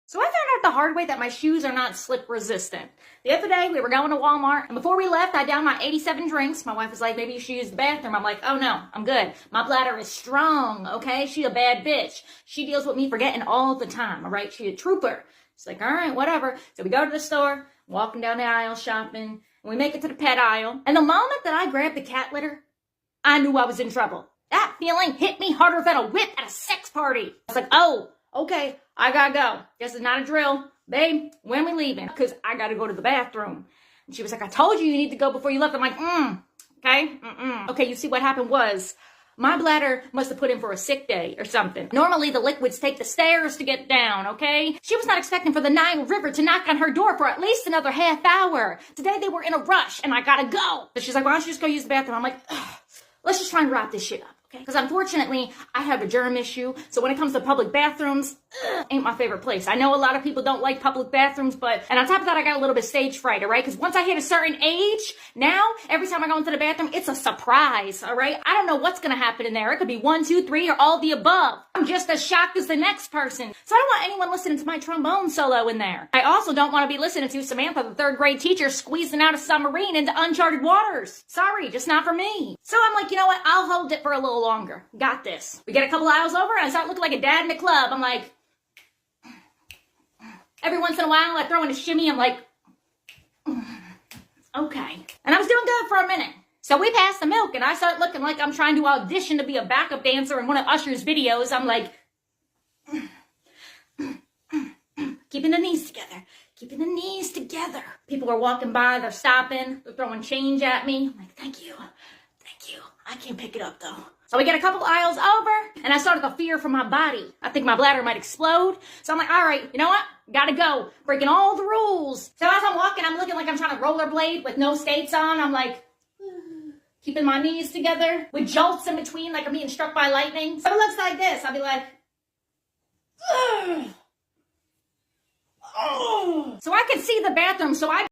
So I found out the hard way that my shoes are not slip resistant. The other day we were going to Walmart, and before we left I downed my 87 drinks. My wife was like, maybe you should use the bathroom. I'm like, oh no, I'm good. My bladder is strong, okay? She a bad bitch. She deals with me forgetting all the time, all right? She a trooper. She's like, all right, whatever. So we go to the store, walking down the aisle shopping, and we make it to the pet aisle. And the moment that I grabbed the cat litter, I knew I was in trouble. That feeling hit me harder than a whip at a sex party. I was like, oh, okay, I gotta go. This is not a drill. Babe, when we leaving? Because I gotta go to the bathroom. And she was like, I told you need to go before you left. I'm like, okay, Okay, you see what happened was, my bladder must have put in for a sick day or something. Normally the liquids take the stairs to get down, okay? She was not expecting for the Nile River to knock on her door for at least another half hour. Today they were in a rush and I gotta go. So she's like, why don't you just go use the bathroom? I'm like, let's just try and wrap this shit up. Okay? Because unfortunately, I have a germ issue. So when it comes to public bathrooms, ain't my favorite place. I know a lot of people don't like public bathrooms, and on top of that, I got a little bit stage fright, all right? Because once I hit a certain age, now, every time I go into the bathroom, it's a surprise, all right? I don't know what's going to happen in there. It could be 1, 2, 3, or all the above. I'm just as shocked as the next person. So I don't want anyone listening to my trombone solo in there. I also don't want to be listening to Samantha, the 3rd grade teacher, squeezing out a submarine into uncharted waters. Sorry, just not for me. So I'm like, you know what? I'll hold it for a little longer. Got this. We get a couple aisles over and I start looking like a dad in the club. I'm like, every once in a while I throw in a shimmy. I'm like, okay. And I was doing good for a minute. So we pass the milk and I start looking like I'm trying to audition to be a backup dancer in one of Usher's videos. I'm like, keeping the knees together. Keeping the knees together. People are walking by. They're stopping. They're throwing change at me. I'm like, thank you. Thank you. I can't pick it up though. So we get a couple aisles over, and I started to fear for my body. I think my bladder might explode. So I'm like, all right, you know what? Gotta go. Breaking all the rules. So as I'm walking, I'm looking like I'm trying to rollerblade with no skates on. I'm like, keeping my knees together with jolts in between like I'm being struck by lightning. So it looks like this. I'll be like, so I can see the bathroom, so I